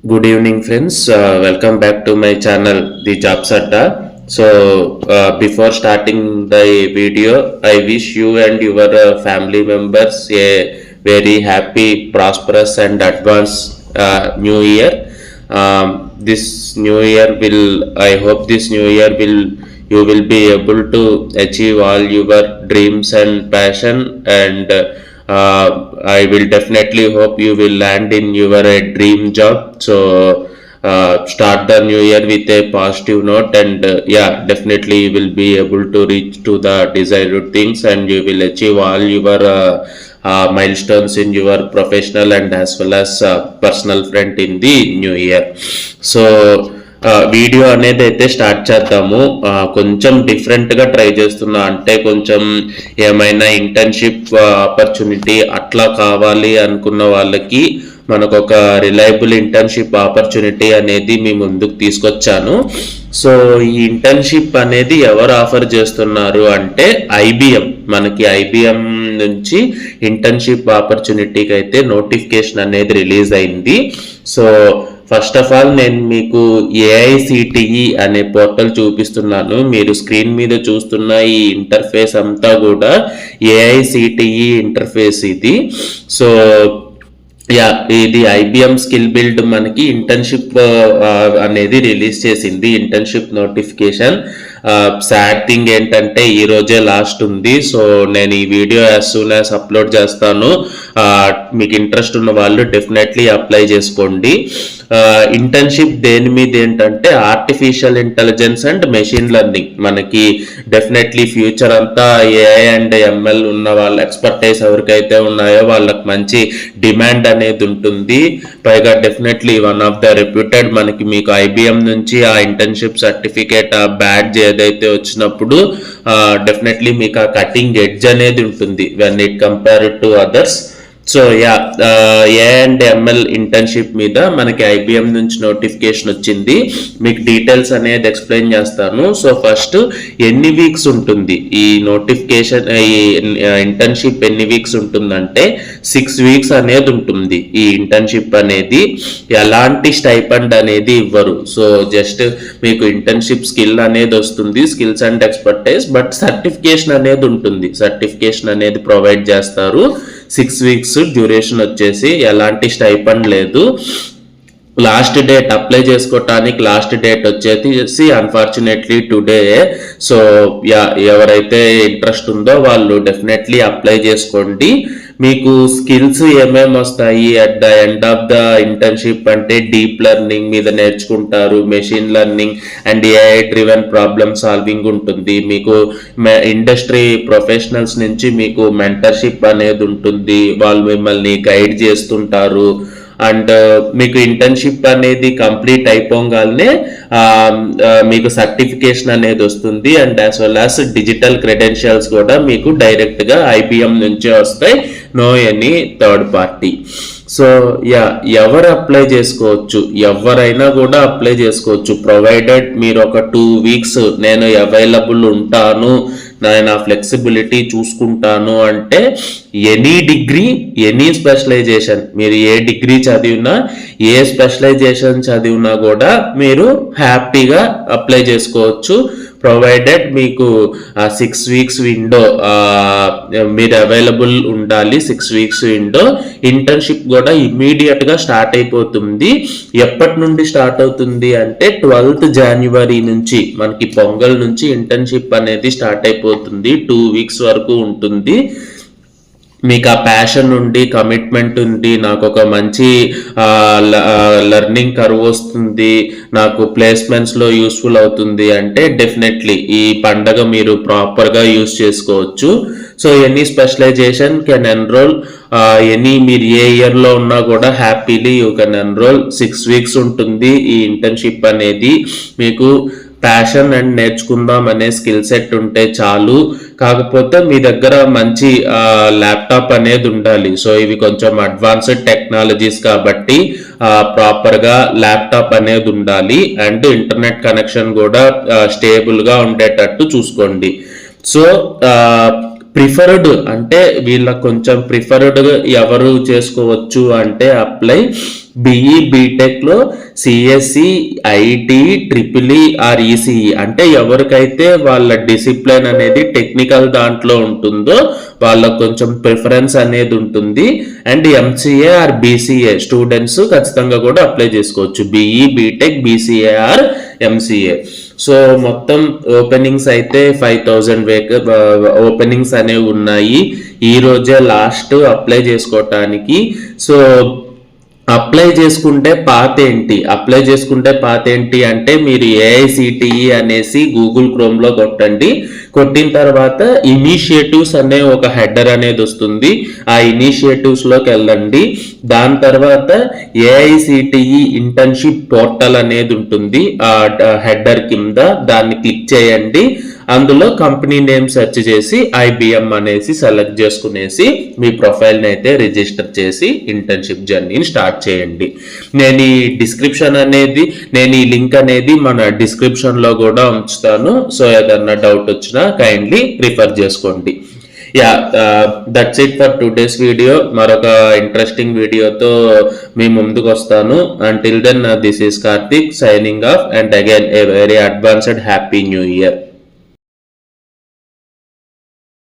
Good evening, friends. Welcome back to my channel, The Jobs Adda. Before starting the video, I wish you and your family members a very happy, prosperous, and advanced new year. This new year I hope this new year you will be able to achieve all your dreams and passion and I will definitely hope you will land in your dream job. Start the new year with a positive note, and definitely you will be able to reach to the desired things, and you will achieve all your milestones in your professional and as well as personal front in the new year. So video అనేది అయితే start చేద్దాము. కొంచెం డిఫరెంట్గా try చేస్తున్నా, అంటే కొంచెం ఏమైనా internship opportunity అట్లా కావాలి అనుకున్న వాళ్ళకి మనకు ఒక రిలయబుల్ ఇంటర్న్షిప్ ఆపర్చునిటీ అనేది మీ ముందుకు తీసుకొచ్చాను. సో ఈ ఇంటర్న్షిప్ అనేది ఎవరు ఆఫర్ చేస్తున్నారు అంటే ఐబిఎం. మనకి ఐబిఎం నుంచి ఇంటర్న్షిప్ ఆపర్చునిటీకి అయితే నోటిఫికేషన్ అనేది రిలీజ్ అయింది. సో ఫస్ట్ ఆఫ్ ఆల్ నేను మీకు ఏఐసిటిఈ అనే పోర్టల్ చూపిస్తున్నాను. మీరు స్క్రీన్ మీద చూస్తున్న ఈ ఇంటర్ఫేస్ అంతా కూడా ఏఐసిటిఈ ఇంటర్ఫేస్ ఇది. సో ఇది ఐబిఎం స్కిల్ బిల్డ్ మనకి ఇంటర్న్షిప్ అనేది రిలీజ్ చేసింది, ఇంటర్న్షిప్ నోటిఫికేషన్. సాడ్ థింగ్ ఏంటంటే ఈ రోజే లాస్ట్ ఉంది. సో నేను ఈ video as soon as upload చేస్తాను. మీకు ఇంట్రెస్ట్ ఉన్న వాళ్ళు డెఫినెట్లీ అప్లై చేసుకోండి. ఇంటర్న్షిప్ దేని మీద ఏంటంటే artificial intelligence and machine learning. మనకి డెఫినెట్లీ ఫ్యూచర్ అంతా ఏఐ అండ్ ఎంఎల్ ఉన్న వాళ్ళ ఎక్స్పర్టైజ్ ఎవరికైతే ఉన్నాయో వాళ్ళకి మంచి డిమాండ్ అనేది ఉంటుంది. పైగా definitely one of the reputed మనకి మీకు ఐబిఎం నుంచి ఆ ఇంటర్న్షిప్ సర్టిఫికేట్ ఆ బ్యాడ్జ్ ఏదైతే వచ్చినప్పుడు డెఫినెట్లీ మీకు ఆ కటింగ్ ఎడ్జ్ అనేది ఉంటుంది when it compare to others. So A and ML internship మీద మనకి ఐబిఎం నుంచి నోటిఫికేషన్ వచ్చింది. మీకు డీటెయిల్స్ అనేది ఎక్స్ప్లెయిన్ చేస్తాను. సో ఫస్ట్ ఎన్ని వీక్స్ ఉంటుంది ఈ నోటిఫికేషన్, ఈ ఇంటర్న్షిప్ ఎన్ని వీక్స్ ఉంటుందంటే 6 వీక్స్ అనేది ఉంటుంది. ఈ ఇంటర్న్షిప్ అనేది ఎలాంటి స్టైపండ్ అనేది ఇవ్వరు. సో జస్ట్ మీకు ఇంటర్న్షిప్ స్కిల్ అనేది వస్తుంది, skills and expertise, but certification అనేది ఉంటుంది. సర్టిఫికేషన్ అనేది ప్రొవైడ్ చేస్తారు. 6 వీక్స్ డ్యూరేషన్ వచ్చేసి ఎలాంటి స్టైపండ్ లేదు. లాస్ట్ డేట్ అప్లై చేసుకోవటానికి లాస్ట్ డేట్ వచ్చేసి అన్ఫార్చునేట్లీ టుడే. సో ఎవరైతే ఇంట్రెస్ట్ ఉందో వాళ్ళు డెఫినెట్లీ అప్లై చేసుకోండి. మీకు స్కిల్స్ ఏమేమి వస్తాయి at the end of the internship అంటే డీప్ లెర్నింగ్ మీద నేర్చుకుంటారు, machine learning and AI driven problem solving ఉంటుంది. మీకు ఇండస్ట్రీ ప్రొఫెషనల్స్ నుంచి మీకు మెంటర్షిప్ అనేది ఉంటుంది, వాళ్ళు మిమ్మల్ని గైడ్ చేస్తుంటారు. అండ్ మీకు ఇంటర్న్షిప్ అనేది కంప్లీట్ అయిపోగానే మీకు సర్టిఫికేషన్ అనేది వస్తుంది. And as well as digital credentials కూడా మీకు డైరెక్ట్గా ఐబిఎం నుంచే వస్తాయి, no any third party. So ఎవరు అప్లై చేసుకోవచ్చు, ఎవరైనా కూడా అప్లై చేసుకోవచ్చు, ప్రొవైడెడ్ మీరు ఒక 2 వీక్స్ నేను అవైలబుల్ ఉంటాను, నేను ఫ్లెక్సిబిలిటీ చూసుకుంటాను అంటే ఎనీ డిగ్రీ ఎనీ స్పెషలైజేషన్, మీరు ఏ డిగ్రీ చదివినా ఏ స్పెషలైజేషన్ చదివినా కూడా మీరు హ్యాపీగా అప్లై చేసుకోవచ్చు. ప్రొవైడెడ్ మీకు 6 వీక్స్ విండో మీరు అవైలబుల్ ఉండాలి. 6 వీక్స్ విండో. ఇంటర్న్షిప్ కూడా ఇమ్మీడియట్గా స్టార్ట్ అయిపోతుంది. ఎప్పటి నుండి స్టార్ట్ అవుతుంది అంటే 12th జనవరి నుంచి మనకి పొంగల్ నుంచి ఇంటర్న్షిప్ అనేది స్టార్ట్ అయిపోతుంది. 2 వీక్స్ వరకు ఉంటుంది. మీకు ఆ ప్యాషన్ ఉండి కమిట్మెంట్ ఉంది, నాకు ఒక మంచి లెర్నింగ్ కర్వ్ వస్తుంది, నాకు ప్లేస్మెంట్స్లో యూస్ఫుల్ అవుతుంది అంటే డెఫినెట్లీ ఈ పండగ మీరు ప్రాపర్గా యూస్ చేసుకోవచ్చు. So any specialisation can enrol, మీరు ఏ ఇయర్లో ఉన్నా కూడా happily you can enrol. 6 weeks ఉంటుంది ఈ ఇంటర్న్షిప్ అనేది. మీకు ప్యాషన్ అండ్ నేర్చుకుందాం అనే స్కిల్ సెట్ ఉంటే చాలు. కాకపోతే మీ దగ్గర మంచి ల్యాప్టాప్ అనేది ఉండాలి. సో ఇవి కొంచెం అడ్వాన్స్డ్ టెక్నాలజీస్ కాబట్టి ప్రాపర్గా ల్యాప్టాప్ అనేది ఉండాలి. అండ్ ఇంటర్నెట్ కనెక్షన్ కూడా స్టేబుల్గా ఉండేటట్టు చూసుకోండి. సో ప్రిఫర్డ్ అంటే వీళ్ళ కొంచెం ప్రిఫర్డ్ ఎవరు చేసుకోవచ్చు అంటే అప్లై బిఈ బీటెక్ లో CSC IT triple E or ECE అంటే ఎవరికైతే వాళ్ళ డిసిప్లిన్ అనేది టెక్నికల్ దాంట్లో ఉంటుందో వాళ్ళకు కొంచెం ప్రిఫరెన్స్ అనేది ఉంటుంది. And MCA or BCA students ఖచ్చితంగా కూడా అప్లై చేసుకోవచ్చు, BE BTech BCA or MCA. So మొత్తం ఓపెనింగ్స్ అయితే 5000 ఓపెనింగ్స్ అనేవి ఉన్నాయి. ఈ రోజే లాస్ట్ అప్లై చేసుకోవటానికి. సో అప్లై చేసుకుంటే పాత ఏంటి అంటే మీరు ఏఐసిటిఈ అనేసి గూగుల్ క్రోమ్ లో కొట్టిన తర్వాత ఇనిషియేటివ్స్ అనే ఒక హెడర్ అనేది వస్తుంది. ఆ ఇనిషియేటివ్స్ లోకి వెళ్ళండి. దాని తర్వాత ఏఐసిటిఈ ఇంటర్న్షిప్ పోర్టల్ అనేది ఉంటుంది ఆ హెడర్ కింద, దాన్ని క్లిక్ చేయండి. అందులో కంపెనీ నేమ్ సెర్చ్ చేసి ఐబిఎం అనేసి సెలెక్ట్ చేసుకునేసి మీ ప్రొఫైల్ని అయితే రిజిస్టర్ చేసి ఇంటర్న్షిప్ జర్నీని స్టార్ట్ చేయండి. నేను ఈ లింక్ అనేది మన డిస్క్రిప్షన్లో కూడా ఉంచుతాను. సో ఏదన్నా డౌట్ వచ్చినా కైండ్లీ రిఫర్ చేసుకోండి. That's it for today's video. మరొక ఇంట్రెస్టింగ్ వీడియోతో మీ ముందుకు వస్తాను. Until then this is Karthik signing off, and again a very advanced happy new year.